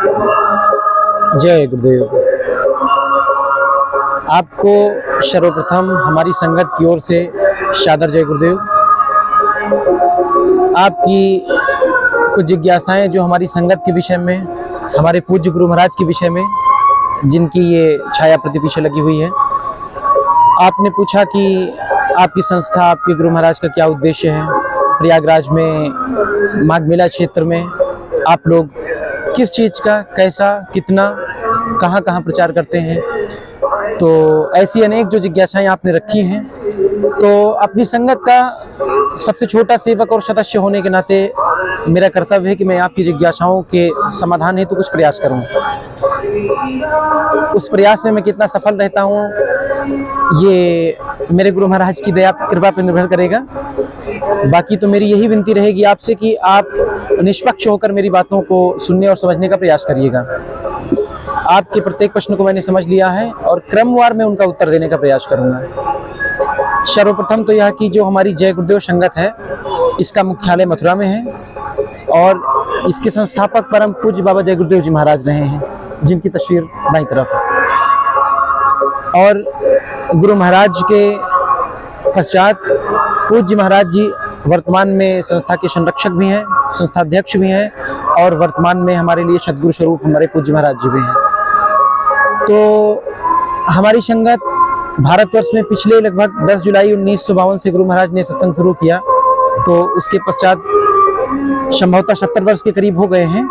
जय गुरुदेव। आपको सर्वप्रथम हमारी संगत की ओर से सादर जय गुरुदेव। आपकी कुछ जिज्ञासाएं जो हमारी संगत के विषय में, हमारे पूज्य गुरु महाराज के विषय में, जिनकी ये छाया प्रति पीछे लगी हुई है, आपने पूछा कि आपकी संस्था, आपके गुरु महाराज का क्या उद्देश्य है। प्रयागराज में माघ मेला क्षेत्र में आप लोग किस चीज़ का, कैसा, कितना, कहाँ कहाँ प्रचार करते हैं। तो ऐसी अनेक जो जिज्ञासाएं आपने रखी हैं, तो अपनी संगत का सबसे छोटा सेवक और सदस्य होने के नाते मेरा कर्तव्य है कि मैं आपकी जिज्ञासाओं के समाधान हेतु कुछ प्रयास करूं। उस प्रयास में मैं कितना सफल रहता हूं, ये मेरे गुरु महाराज की दया कृपा पर निर्भर करेगा। बाकी तो मेरी यही विनती रहेगी आपसे कि आप निष्पक्ष होकर मेरी बातों को सुनने और समझने का प्रयास करिएगा। आपके प्रत्येक प्रश्न को मैंने समझ लिया है और क्रमवार में उनका उत्तर देने का प्रयास करूंगा। सर्वप्रथम तो यह कि जो हमारी जय गुरुदेव संगत है, इसका मुख्यालय मथुरा में है और इसके संस्थापक परम पूज्य बाबा जय गुरुदेव जी महाराज रहे हैं, जिनकी तस्वीर दाईं तरफ है। और गुरु महाराज के पश्चात पूज्य महाराज जी वर्तमान में संस्था के संरक्षक भी हैं, संस्थाध्यक्ष भी हैं और वर्तमान में हमारे लिए सदगुरु स्वरूप हमारे पूज्य महाराज जी भी हैं। तो हमारी संगत भारतवर्ष में पिछले लगभग 10 जुलाई 1952 से गुरु महाराज ने सत्संग शुरू किया, तो उसके पश्चात संभवतः 70 वर्ष के करीब हो गए हैं।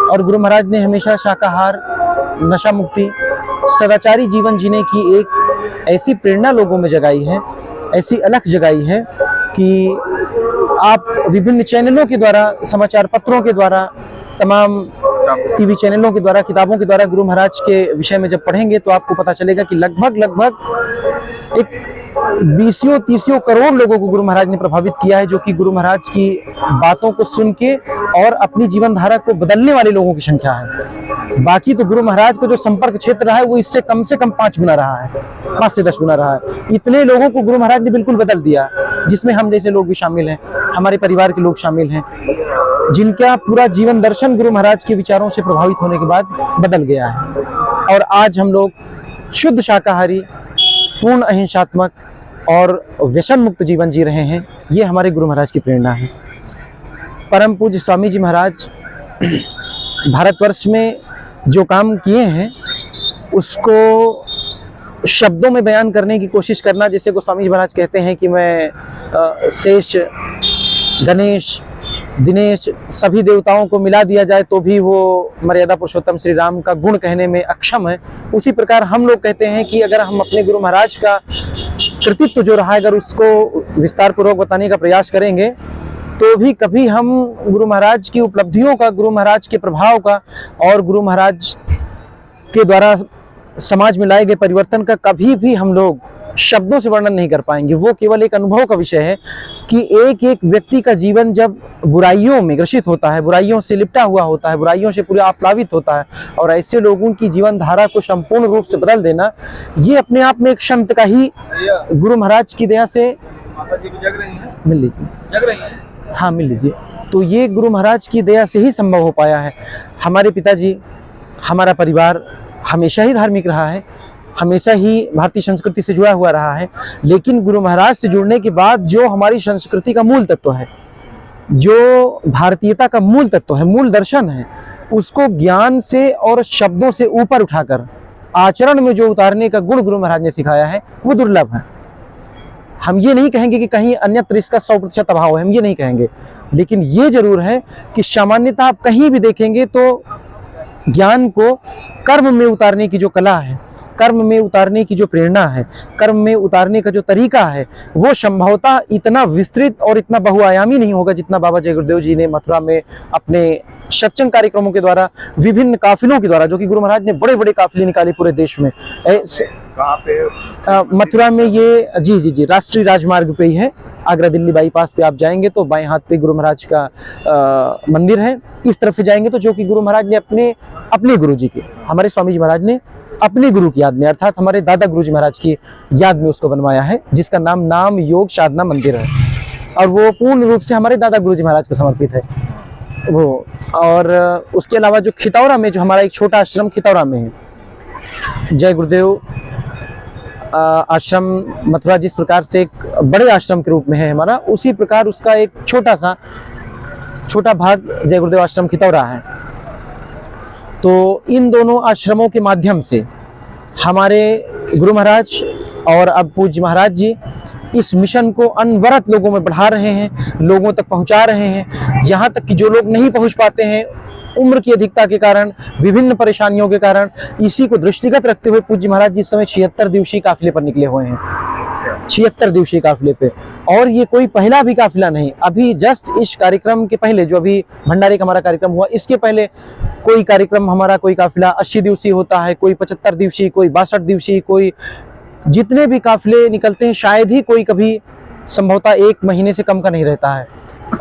और गुरु महाराज ने हमेशा शाकाहार, नशा मुक्ति, सदाचारी जीवन जीने की एक ऐसी प्रेरणा लोगों में जगाई है, ऐसी अलख जगाई है कि आप विभिन्न चैनलों के द्वारा, समाचार पत्रों के द्वारा, तमाम टीवी चैनलों के द्वारा, किताबों के द्वारा गुरु महाराज के विषय में जब पढ़ेंगे तो आपको पता चलेगा कि लगभग एक 20-30 करोड़ लोगों को गुरु महाराज ने प्रभावित किया है, जो कि गुरु महाराज की बातों को सुन के और अपनी जीवन धारा को बदलने वाले लोगों की संख्या है। बाकी तो गुरु महाराज का जो संपर्क क्षेत्र रहा है वो इससे कम से कम 5 गुना रहा है, 5 से 10 गुना रहा है। इतने लोगों को गुरु महाराज ने बिल्कुल बदल दिया, जिसमें हम जैसे लोग भी शामिल हैं, हमारे परिवार के लोग शामिल हैं, जिनका पूरा जीवन दर्शन गुरु महाराज के विचारों से प्रभावित होने के बाद बदल गया है। और आज हम लोग शुद्ध शाकाहारी, पूर्ण अहिंसात्मक और व्यसन मुक्त जीवन जी रहे हैं। ये हमारे गुरु महाराज की प्रेरणा है। परम पूज्य स्वामी जी महाराज भारतवर्ष में जो काम किए हैं उसको शब्दों में बयान करने की कोशिश करना, जैसे गोस्वामी जी महाराज कहते हैं कि मैं शेष, गणेश, दिनेश, सभी देवताओं को मिला दिया जाए तो भी वो मर्यादा पुरुषोत्तम श्री राम का गुण कहने में अक्षम है। उसी प्रकार हम लोग कहते हैं कि अगर हम अपने गुरु महाराज का कृतित्व जो रहा है, अगर उसको विस्तार पूर्वक बताने का प्रयास करेंगे तो भी कभी हम गुरु महाराज की उपलब्धियों का, गुरु महाराज के प्रभाव का और गुरु महाराज के द्वारा समाज में लाए गए परिवर्तन का कभी भी हम लोग शब्दों से वर्णन नहीं कर पाएंगे। वो केवल एक अनुभव का विषय है कि एक एक व्यक्ति का जीवन जब बुराइयों में ग्रसित होता है, बुराइयों से लिपटा हुआ होता है, बुराइयों से पूरा आप्लावित होता है, और ऐसे लोगों की जीवन धारा को संपूर्ण रूप से बदल देना, ये अपने आप में एक संत का ही, गुरु महाराज की दया से मिल लीजिए, हाँ मिल लीजिए, तो ये गुरु महाराज की दया से ही संभव हो पाया है। हमारे पिताजी, हमारा परिवार हमेशा ही धार्मिक रहा है, हमेशा ही भारतीय संस्कृति से जुड़ा हुआ रहा है, लेकिन गुरु महाराज से जुड़ने के बाद जो हमारी संस्कृति का मूल तत्व है, जो भारतीयता का मूल तत्व है, मूल दर्शन है, उसको ज्ञान से और शब्दों से ऊपर उठाकर आचरण में जो उतारने का गुण गुरु महाराज ने सिखाया है वो दुर्लभ है। हम ये नहीं कहेंगे कि कहीं अन्यत्र इसका 100% अभाव है, हम ये नहीं कहेंगे, लेकिन ये जरूर है कि सामान्यतः आप कहीं भी देखेंगे तो ज्ञान को कर्म में उतारने की जो कला है, कर्म में उतारने की जो प्रेरणा है, कर्म में उतारने का जो तरीका है, वो संभवतः इतना विस्तृत और इतना बहुआयामी नहीं होगा जितना बाबा जय गुरुदेव जी ने मथुरा में अपने सत्संग कार्यक्रमों के द्वारा, विभिन्न काफिलों के द्वारा, जो कि गुरु महाराज ने बड़े बड़े काफिले निकाले पूरे देश में। कहाँ पे? मथुरा में, ये जी राष्ट्रीय राजमार्ग पे ही है, आगरा दिल्ली बाईपास पे आप जाएंगे तो बाएं हाथ पे गुरु महाराज का मंदिर है। इस तरफ से जाएंगे तो जो कि गुरु महाराज ने अपने गुरु जी के, हमारे स्वामी जी महाराज ने अपने गुरु की याद में, अर्थात हमारे दादा गुरु जी महाराज की याद में उसको बनवाया है, जिसका नाम योग साधना मंदिर है, और वो पूर्ण रूप से हमारे दादा गुरु जी महाराज को समर्पित है। वो, और उसके अलावा जो खितौरा में जो हमारा एक छोटा आश्रम खितौरा में है, जय गुरुदेव आश्रम मथुरा जिस प्रकार से एक बड़े आश्रम के रूप में है हमारा, उसी प्रकार उसका एक छोटा भाग जय गुरुदेव आश्रम खितौरा है। तो इन दोनों आश्रमों के माध्यम से हमारे गुरु महाराज और अब पूज्य महाराज जी इस मिशन को अनवरत लोगों में बढ़ा रहे हैं, लोगों तक पहुंचा रहे हैं। यहाँ तक कि जो लोग नहीं पहुंच पाते हैं उम्र की अधिकता के कारण, विभिन्न परेशानियों के कारण, इसी को दृष्टिगत रखते हुए पूज्य महाराज जी इस समय 76 दिवसीय काफिले पर निकले हुए हैं। 76 दिवसीय काफिले पे, और ये कोई पहला भी काफिला नहीं। अभी जस्ट इस कार्यक्रम के पहले, जो अभी भंडारे का हमारा कार्यक्रम हुआ, इसके पहले कोई कार्यक्रम हमारा, कोई काफिला 80 दिवसीय होता है, कोई 75 दिवसीय, कोई 62 दिवसीय, कोई जितने भी काफिले निकलते हैं शायद ही कोई कभी संभवतः 1 महीने से कम का नहीं रहता है।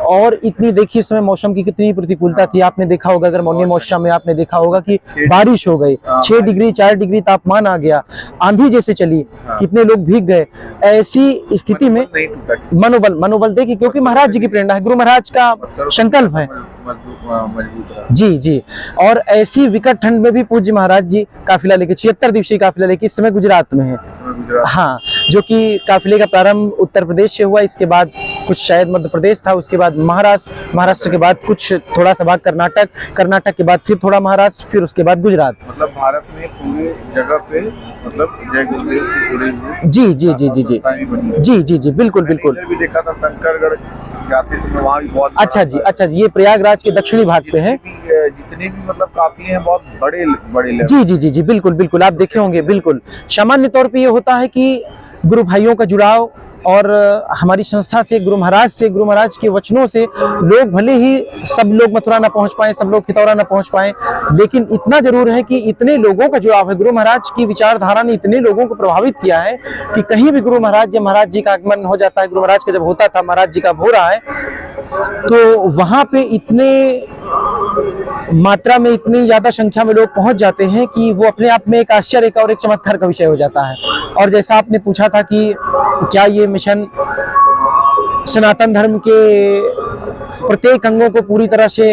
और इतनी देखिए इस समय मौसम की कितनी प्रतिकूलता थी, आपने देखा होगा, अगर मौनी मौसम में आपने देखा होगा कि बारिश हो गई, 6 डिग्री 4 डिग्री तापमान आ गया, आंधी जैसे चली, कितने लोग भीग गए। ऐसी स्थिति में मनोबल देखिए, क्योंकि महाराज जी की प्रेरणा है, गुरु महाराज का संकल्प है। जी। और ऐसी विकट ठंड में भी पूज्य महाराज जी काफिला लेके, 76 दिवसीय काफिला लेके इस समय गुजरात में है। हाँ, जो कि काफिले का प्रारंभ उत्तर प्रदेश से हुआ, इसके बाद कुछ शायद मध्य प्रदेश था, उसके बाद महाराष्ट्र के बाद कुछ थोड़ा सा भाग कर्नाटक के बाद फिर थोड़ा महाराष्ट्र, फिर उसके बाद गुजरात। मतलब भारत में पूरे जगह पे मतलब जय गुरुदेव से जुड़े हुए जी, बिल्कुल। भी देखा था शंकरगढ़ जाते समय, वहाँ भी बहुत अच्छा जी, ये प्रयागराज के दक्षिणी भाग पे है। जितने भी मतलब काफिले हैं बहुत बड़े जी, बिल्कुल आप देखे होंगे। बिल्कुल सामान्य तौर पे ये होता है कि गुरु भाइयों का जुड़ाव और हमारी संस्था से, गुरु महाराज के वचनों से लोग, भले ही सब लोग मथुरा न पहुंच पाए, सब लोग खितौरा न पहुंच पाए, लेकिन इतना जरूर है कि इतने लोगों का जुड़ाव है। गुरु महाराज की विचारधारा ने इतने लोगों को प्रभावित किया है कि कहीं भी गुरु महाराज या महाराज जी का आगमन हो जाता है, गुरु महाराज का जब होता था, महाराज जी का हो रहा है, तो वहां पे इतने मात्रा में, इतनी ज्यादा संख्या में लोग पहुंच जाते हैं कि वो अपने आप में एक आश्चर्य का और एक चमत्कार का विषय हो जाता है। और जैसा आपने पूछा था कि क्या ये मिशन सनातन धर्म के प्रत्येक अंगों को पूरी तरह से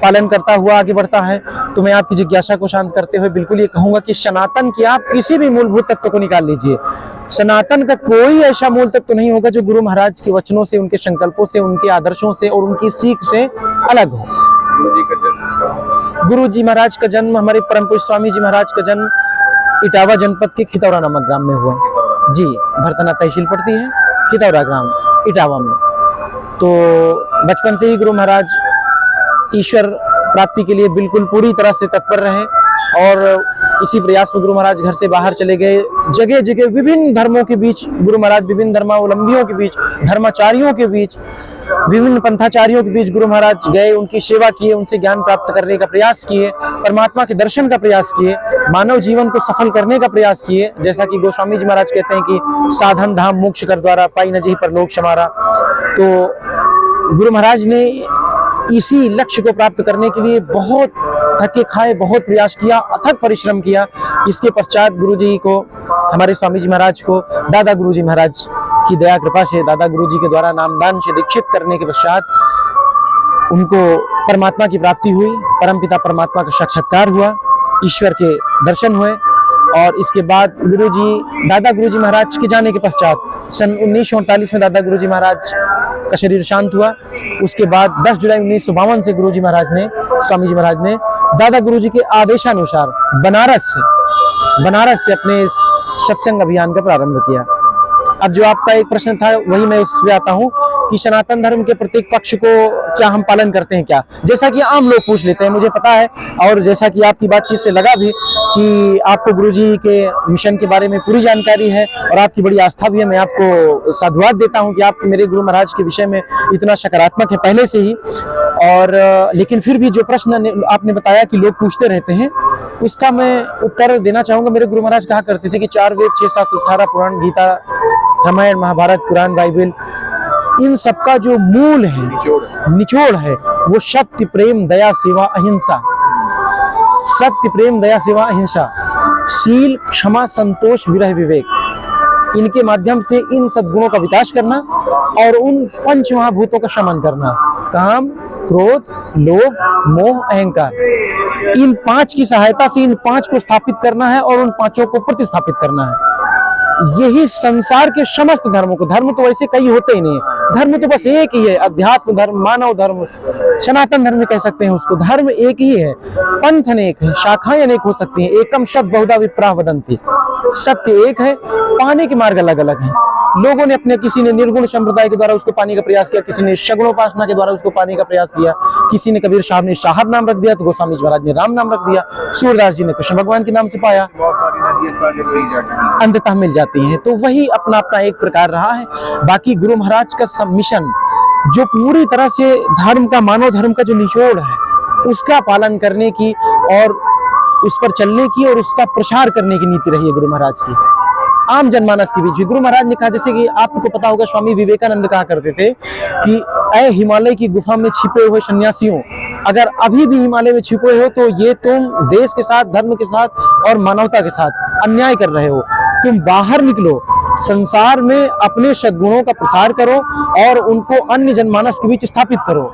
पालन करता हुआ आगे बढ़ता है, तो मैं आपकी जिज्ञासा को शांत करते हुए बिल्कुल ये कहूंगा कि सनातन की आप किसी भी मूलभूत तत्व को निकाल लीजिए, सनातन का कोई ऐसा मूल तत्व नहीं होगा जो गुरु महाराज के वचनों से, उनके संकल्पों से, उनके आदर्शों से और उनकी सीख से अलग हो। गुरु जी महाराज का जन्म, हमारे परम पूज्य स्वामी जी महाराज का जन्म इटावा जनपद के खितौरा नामक ग्राम में हुआ। जी, भरतना तहसील पड़ती है, खितौरा ग्राम इटावा में। तो बचपन से ही गुरु महाराज ईश्वर प्राप्ति के लिए बिल्कुल पूरी तरह से तत्पर रहे, और इसी प्रयास में गुरु महाराज घर से बाहर चले गए। जगह जगह विभिन्न धर्मों के बीच गुरु महाराज, विभिन्न धर्मावलंबियों के बीच, धर्माचार्यों के बीच, विभिन्न पंथाचार्यों के बीच गुरु महाराज गए, उनकी सेवा किए, उनसे ज्ञान प्राप्त करने का प्रयास किए, परमात्मा के दर्शन का प्रयास किए, मानव जीवन को सफल करने का प्रयास किए। जैसा कि गोस्वामी जी महाराज कहते हैं कि साधन धाम मोक्ष कर द्वारा पाई न जही परलोक समारा। तो गुरु महाराज ने इसी लक्ष्य को प्राप्त करने के लिए बहुत थके खाए, बहुत प्रयास किया, अथक परिश्रम किया। इसके पश्चात गुरु जी को, हमारे स्वामी जी महाराज को दादा गुरु जी महाराज की दया कृपा से, दादा गुरु जी के द्वारा नामदान से दीक्षित करने के पश्चात उनको परमात्मा की प्राप्ति हुई, परमपिता परमात्मा का साक्षात्कार हुआ, ईश्वर के दर्शन हुए। और इसके बाद दादा गुरु जी महाराज के जाने के पश्चात सन 1948 में दादा गुरु जी महाराज का शरीर शांत हुआ। उसके बाद 10 जुलाई 1952 से गुरु जी महाराज ने, स्वामी जी महाराज ने दादा गुरु जी के आदेशानुसार बनारस से अपने सत्संग अभियान का प्रारंभ किया। अब जो आपका एक प्रश्न था वही मैं उस पे आता हूँ कि सनातन धर्म के प्रत्येक पक्ष को क्या हम पालन करते हैं क्या, जैसा कि आम लोग पूछ लेते हैं, मुझे पता है, और जैसा कि आपकी बातचीत से लगा भी कि आपको गुरुजी के मिशन के बारे में पूरी जानकारी है और आपकी बड़ी आस्था भी है। मैं आपको साधुवाद देता हूं कि आप मेरे गुरु महाराज के विषय में इतना सकारात्मक है पहले से ही। और लेकिन फिर भी जो प्रश्न आपने बताया कि लोग पूछते रहते हैं, उसका मैं उत्तर देना चाहूंगा। मेरे गुरु महाराज कहा करते थे कि 4 वेद 6 शास्त्र 18 पुराण, गीता, रामायण, महाभारत, पुराण, बाइबल, इन सबका जो मूल है, निचोड़ है, वो सत्य, प्रेम, दया, सेवा, अहिंसा। सत्य, प्रेम, दया, सेवा, अहिंसा, शील, क्षमा, संतोष, विरह, विवेक, इनके माध्यम से इन सद्गुणों का विकास करना और उन 5 महाभूतों का शमन करना, काम, क्रोध, लोभ, मोह, अहंकार, इन 5 की सहायता से इन 5 को स्थापित करना है और उन 5 को प्रतिस्थापित करना है। यही संसार के समस्त धर्मों को, धर्म तो वैसे कई होते ही नहीं है, धर्म तो बस एक ही है, अध्यात्म धर्म, मानव धर्म, सनातन धर्म कह सकते हैं उसको, धर्म एक ही है, पंथ अनेक है, शाखाएं अनेक हो सकती हैं, एकम सत बहुधा विप्राः वदन्ति, सत्य एक है, पाने के मार्ग अलग अलग हैं। लोगों ने अपने, किसी ने निर्गुण संप्रदाय के द्वारा उसको पाने का प्रयास किया, किसी ने सगुणोपासना के द्वारा उसको पाने का प्रयास किया, किसी ने कबीर साहब ने साहब नाम रख दिया तो गोस्वामी जी महाराज ने राम नाम रख दिया, सूरदास जी ने कृष्ण भगवान के नाम से पाया, बहुत सारी नदियां सागर मिल जाती हैं, अंततः मिल जाती हैं। तो वही अपना अपना एक प्रकार रहा है। बाकी गुरु महाराज का सबमिशन जो पूरी तरह से धर्म का, मानव धर्म का जो निचोड़ है उसका पालन करने की और उस पर चलने की और उसका प्रसार करने की नीति रही है गुरु महाराज की आम जनमानस के बीच। गुरु महाराज ने कहा, जैसे कि आपको पता होगा, स्वामी विवेकानंद कहा करते थे कि ऐ हिमालय की गुफा में छिपे हुए सन्यासियों, अगर अभी भी हिमालय में छिपे हो तो ये तुम देश के साथ, धर्म के साथ और मानवता के साथ अन्याय कर रहे हो। तुम बाहर निकलो, संसार में अपने सद्गुणों का प्रसार करो और उनको अन्य जनमानस के बीच स्थापित करो।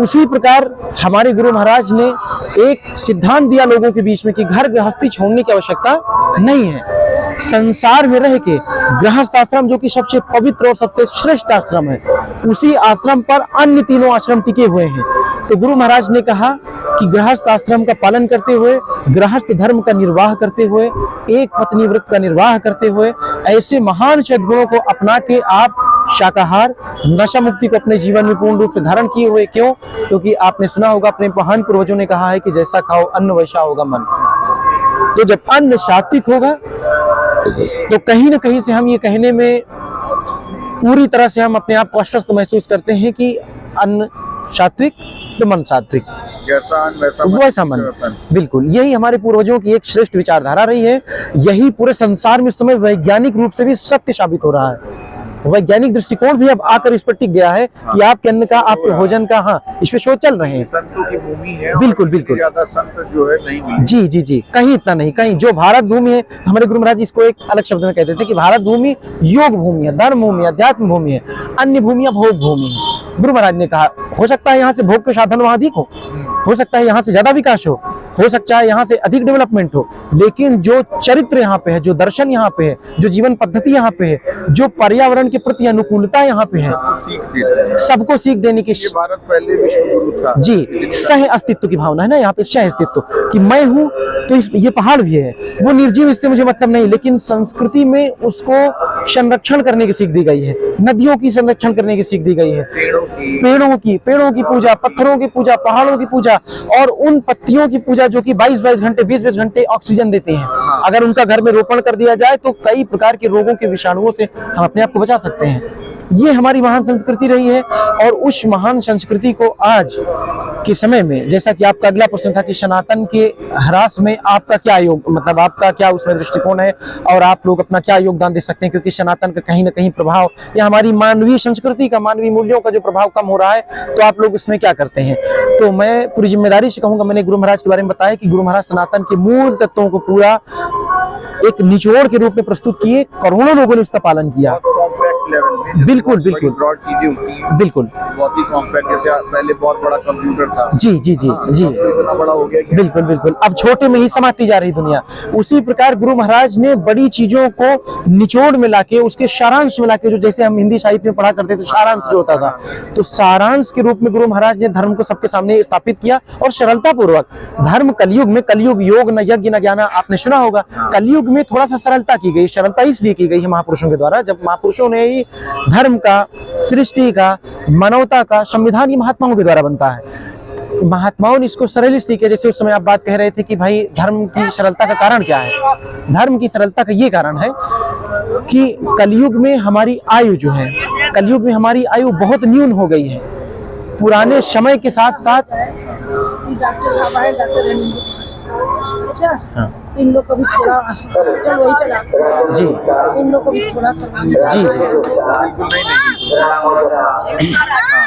उसी प्रकार हमारे गुरु महाराज ने एक सिद्धांत दिया लोगों के बीच में कि घर गृहस्थी छोड़ने की आवश्यकता नहीं है। संसार में रह के गृहस्थ आश्रम, जो कि सबसे पवित्र और सबसे श्रेष्ठ आश्रम है, उसी आश्रम पर अन्य तीनों आश्रम टिके हुए हैं। तो गुरु महाराज ने कहा कि गृहस्थ आश्रम का पालन करते हुए, गृहस्थ धर्म का निर्वाह करते हुए, एक पत्नी व्रत का निर्वाह करते हुए, ऐसे महान सद्गुणों को अपना के आप शाकाहार, नशा मुक्ति को अपने जीवन में पूर्ण रूप से धारण किए हुए। क्यों? क्योंकि आपने सुना होगा, अपने महान पूर्वजों ने कहा है कि जैसा खाओ अन्न वैसा होगा मन। तो जब अन्न सात्विक होगा तो कहीं ना कहीं से हम ये कहने में पूरी तरह से हम अपने आप को आश्वस्त महसूस करते हैं कि अन्न सात्विक तो मन सात्विक, जैसा अन्न वैसा मन। बिल्कुल, यही हमारे पूर्वजों की एक श्रेष्ठ विचारधारा रही है। यही पूरे संसार में इस समय वैज्ञानिक रूप से भी सत्य साबित हो रहा है। वैज्ञानिक दृष्टिकोण भी अब आकर इस पर टिक गया है कि आपके अन्न का, आपके भोजन का, हाँ, इस पे शोध चल रहे हैं। संतों की भूमि है, बिल्कुल बिल्कुल, ज्यादा संत जो है नहीं मिले। जी जी जी, कहीं इतना नहीं, कहीं जो भारत भूमि है, हमारे गुरु महाराज इसको एक अलग शब्द में कहते थे कि भारत भूमि योग भूमि है, धर्म भूमि है, अध्यात्म भूमि है, अन्य भूमियां भोग भूमि है। गुरु महाराज ने कहा, हो सकता है यहाँ से भोग के साधन वहां अधिक हो सकता है यहाँ से ज्यादा विकास हो सकता है यहाँ से अधिक डेवलपमेंट हो, लेकिन जो चरित्र यहाँ पे है, जो दर्शन यहाँ पे है, जो जीवन पद्धति यहाँ पे है, जो पर्यावरण के प्रति अनुकूलता यहाँ पे है, सबको सीख देने की, ये भारत पहले विश्व गुरु था जी, सह अस्तित्व की भावना है ना यहाँ पे, सह अस्तित्व कि मैं हूँ तो ये पहाड़ भी है, वो निर्जीव, इससे मुझे मतलब नहीं, लेकिन संस्कृति में उसको संरक्षण करने की सीख दी गई है, नदियों की संरक्षण करने की सीख दी गई है, पेड़ों की पूजा, पत्थरों की पूजा, पहाड़ों की पूजा और उन पत्तियों की पूजा जो कि 22-22 घंटे, 20-20 घंटे ऑक्सीजन देते हैं। अगर उनका घर में रोपण कर दिया जाए तो कई प्रकार के रोगों के विषाणुओं से हम अपने आप को बचा सकते हैं। ये हमारी महान संस्कृति रही है और उस महान संस्कृति को आज के समय में, जैसा कि आपका अगला प्रश्न था कि सनातन के ह्रास में आपका क्या मतलब आपका क्या उसमें दृष्टिकोण है और आप लोग अपना क्या योगदान दे सकते हैं, क्योंकि सनातन का कहीं ना कहीं प्रभाव या हमारी मानवीय संस्कृति का, मानवीय मूल्यों का जो प्रभाव कम हो रहा है, तो आप लोग उसमें क्या करते हैं। तो मैं पूरी जिम्मेदारी से कहूंगा, मैंने गुरु महाराज के बारे में बताया कि गुरु महाराज सनातन के मूल तत्वों को पूरा एक निचोड़ के रूप में प्रस्तुत किए, करोड़ों लोगों ने उसका पालन किया। बिल्कुल बिल्कुल, ब्रॉड चीजें होती हैं, बिल्कुल बहुत ही कॉम्पैक्ट, जैसे पहले बहुत बड़ा कंप्यूटर था, जी जी जी जी, इतना बड़ा हो गया कि बिल्कुल बिल्कुल, अब छोटे में ही समाती जा रही दुनिया। उसी प्रकार गुरु महाराज ने बड़ी चीजों को निचोड़ में लाके, उसके सारांश में लाके, जो जैसे हम हिंदी साहित्य में पढ़ा करते थे सारांश जो होता था, तो सारांश के रूप में गुरु महाराज ने धर्म को सबके सामने स्थापित किया और सरलता पूर्वक। धर्म कलयुग में, कलयुग योग न यज्ञ न ज्ञान, आपने सुना होगा, कलयुग में थोड़ा सा सरलता की गई। सरलता इसलिए की गई है महापुरुषों के द्वारा, जब महापुरुषों ने ही धर्म का, सृष्टि का, मानवता का संविधान ही महात्माओं के द्वारा बनता है। महात्माओं ने इसको सरल इसलिए किया, जैसे उस समय आप बात कह रहे थे कि भाई धर्म की सरलता का कारण क्या है। धर्म की सरलता का ये कारण है कि कलयुग में हमारी आयु जो है, कलयुग में हमारी आयु बहुत न्यून हो गई है। पुराने समय के साथ साथ तो इन लोग को भी थोड़ा हॉस्पिटल वही चलाते हैं, जी इन लोग को भी थोड़ा जी जी। बिल्कुल नहीं।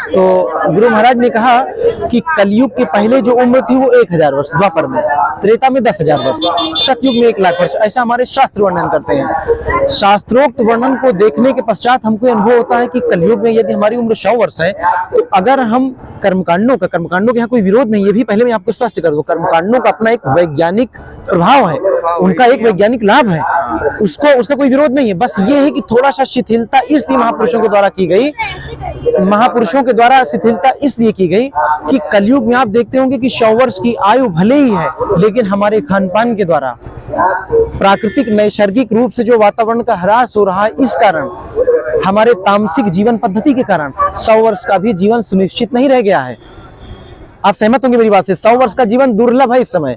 तो गुरु महाराज ने कहा कि कलयुग के पहले जो उम्र थी वो 1000 वर्ष, द्वापर में, त्रेता में 10,000 वर्ष, सतयुग में 1 लाख वर्ष, ऐसा हमारे शास्त्र वर्णन करते हैं। शास्त्रोक्त वर्णन को देखने के पश्चात हमको अनुभव होता है कि कलयुग में यदि हमारी उम्र 100 वर्ष है, तो अगर हम कर्मकांडों के यहाँ कोई विरोध नहीं है, भी पहले मैं आपको स्पष्ट कर दूं, कर्मकांडों का अपना एक वैज्ञानिक प्रभाव है, उनका एक वैज्ञानिक लाभ है, उसका कोई विरोध नहीं है। बस ये है कि थोड़ा सा शिथिलता इसलिए महापुरुषों के द्वारा की गई, महापुरुषों के द्वारा शिथिलता इसलिए की गई कि कलयुग में आप देखते होंगे कि 100 वर्ष की आयु भले ही है, लेकिन हमारे खान पान के द्वारा प्राकृतिक नैसर्गिक रूप से जो वातावरण का ह्रास हो रहा है, इस कारण हमारे तामसिक जीवन पद्धति के कारण 100 वर्ष का भी जीवन सुनिश्चित नहीं रह गया है। आप सहमत होंगे मेरी बात से? 100 वर्ष का जीवन दुर्लभ है इस समय,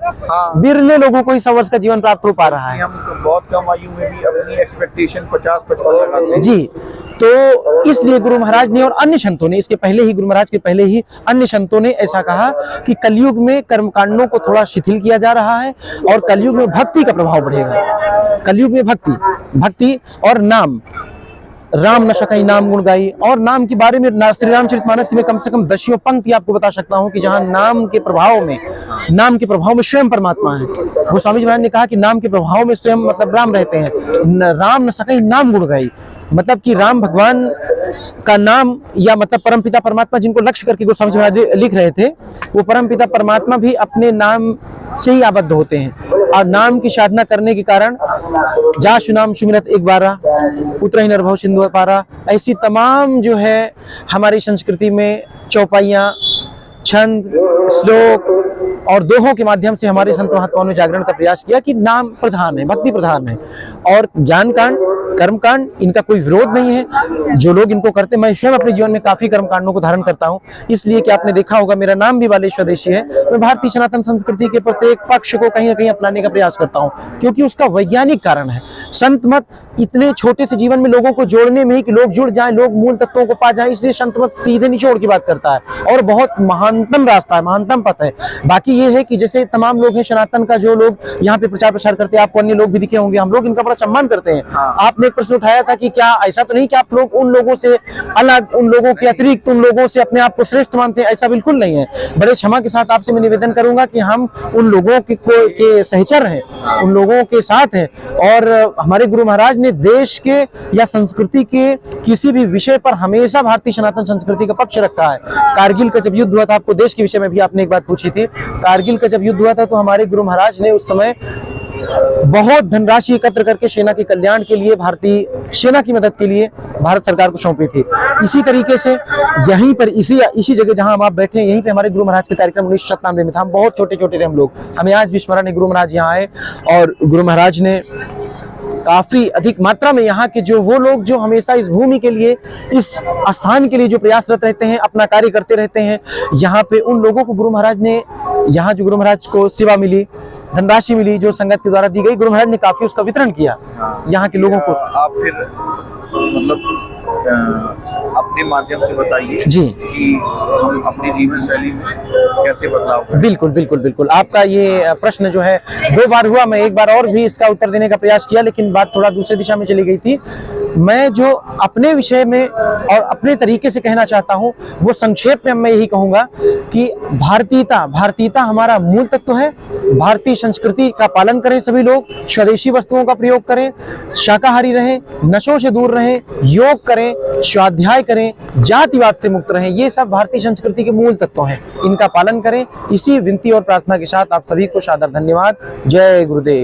बिरले लोगों को ही 100 वर्ष का जीवन प्राप्त हो पा रहा है। हम बहुत कम आयु में भी अपनी एक्सपेक्टेशन 50-55 लगाते हैं जी। तो इसलिए गुरु महाराज ने और अन्य संतों ने, इसके पहले ही गुरु महाराज के पहले ही अन्य संतों ने ऐसा कहा कि कलयुग में कर्मकांडों को थोड़ा शिथिल किया जा रहा है और कलयुग में भक्ति का प्रभाव बढ़ेगा। कलयुग में भक्ति और नाम, राम न सकई नाम गुण गाई, और नाम के बारे में श्री रामचरितमानस की मैं कम से कम 10 पंक्ति आपको बता सकता हूं कि जहां नाम के प्रभाव में स्वयं परमात्मा है। गोस्वामी जी महाराज ने कहा कि नाम के प्रभाव में स्वयं मतलब राम रहते हैं। राम न सकई नाम गुण गाई, मतलब कि राम भगवान का नाम, या मतलब परमपिता परमात्मा जिनको लक्ष्य करके गोस्वामी जी महाराज लिख रहे थे, वो परमपिता परमात्मा भी अपने नाम से ही आबद्ध होते हैं, और नाम की साधना करने के कारण जाशु नाम सुमिरत एक बारा उतरहि नरभव सिंधु पारा, ऐसी तमाम जो है हमारी संस्कृति में चौपाइयाँ, छंद, श्लोक और दोहों के माध्यम से हमारे संत महात्माओं ने जागरण का प्रयास किया कि नाम प्रधान है, भक्ति प्रधान है, और ज्ञान कांड, कर्म कांड, इनका कोई विरोध नहीं है। जो लोग इनको करते, मैं स्वयं अपने जीवन में काफी कर्म कांडों को धारण करता हूं, इसलिए कि आपने देखा होगा मेरा नाम भी बालेश्वर देशी है। मैं भारतीय सनातन संस्कृति के प्रत्येक पक्ष को कहीं ना कहीं अपनाने का प्रयास करता हूं, क्योंकि उसका वैज्ञानिक कारण है। संत मत इतने छोटे से जीवन में लोगों को जोड़ने में ही कि लोग जुड़ जाएं, लोग मूल तत्वों को पा जाएं, इसलिए संत मत सीधे निचोड़ की बात करता है और बहुत महानतम रास्ता है, महानतम पथ है। बाकी ये है कि जैसे तमाम लोग हैं सनातन का, जो लोग यहाँ पे प्रचार प्रसार करते हैं, आपको अन्य लोग भी दिखे होंगे, हम लोग इनका बड़ा सम्मान करते हैं। आपने एक प्रश्न उठाया था कि क्या ऐसा तो नहीं कि आप लोग उन लोगों से अलग, उन लोगों के अतिरिक्त, उन लोगों से अपने आप को श्रेष्ठ मानते हैं? ऐसा बिल्कुल नहीं है। बड़े क्षमा के साथ आपसे मैं निवेदन करूंगा कि हम उन लोगों के सहचर हैं, उन लोगों के साथ हैं, और हमारे गुरु महाराज ने देश के या संस्कृति के किसी भी विषय पर हमेशा भारतीय सनातन संस्कृति का पक्ष रखा है। कारगिल का जब युद्ध हुआ था, आपको देश के विषय में भी आपने एक बात पूछी थी, कारगिल का जब युद्ध हुआ था तो हमारे गुरु महाराज ने उस समय बहुत धनराशि एकत्र करके सेना के कल्याण के लिए, भारतीय सेना की मदद के लिए भारत सरकार को सौंपी थी। इसी तरीके से यहीं पर इसी जगह जहां हम आप बैठे हैं, यहीं पे हमारे गुरु महाराज के कार्यक्रम 1997 में था। हम बहुत छोटे थे हम लोग, हमें आज भी स्मरण है। गुरु महाराज यहाँ आए और गुरु महाराज ने काफी अधिक मात्रा में यहाँ के जो वो लोग जो हमेशा इस भूमि के लिए, इस स्थान के लिए जो प्रयासरत रहते हैं, अपना कार्य करते रहते हैं, यहाँ पे उन लोगों को गुरु महाराज ने, यहाँ जो गुरु महाराज को सेवा मिली, धनराशि मिली जो संगत के द्वारा दी गई, गुरु महाराज ने काफी उसका वितरण किया यहाँ के लोगों को। आप फिर मतलब अपने माध्यम से बताइए जी कि हम अपनी जीवन शैली में कैसे बदलाव करें। बिल्कुल आपका ये प्रश्न जो है 2 बार हुआ, मैं एक बार और भी इसका उत्तर देने का प्रयास किया, लेकिन बात थोड़ा दूसरी दिशा में चली गई थी। मैं जो अपने विषय में और अपने तरीके से कहना चाहता हूँ वो संक्षेप में मैं यही कहूंगा कि भारतीयता हमारा मूल तत्व है। भारतीय संस्कृति का पालन करें सभी लोग, स्वदेशी वस्तुओं का प्रयोग करें, शाकाहारी रहें, नशों से दूर रहें, योग करें, स्वाध्याय करें, जातिवाद से मुक्त रहें। ये सब भारतीय संस्कृति के मूल तत्व हैं, इनका पालन करें। इसी विनती और प्रार्थना के साथ आप सभी को सादर धन्यवाद। जय गुरुदेव।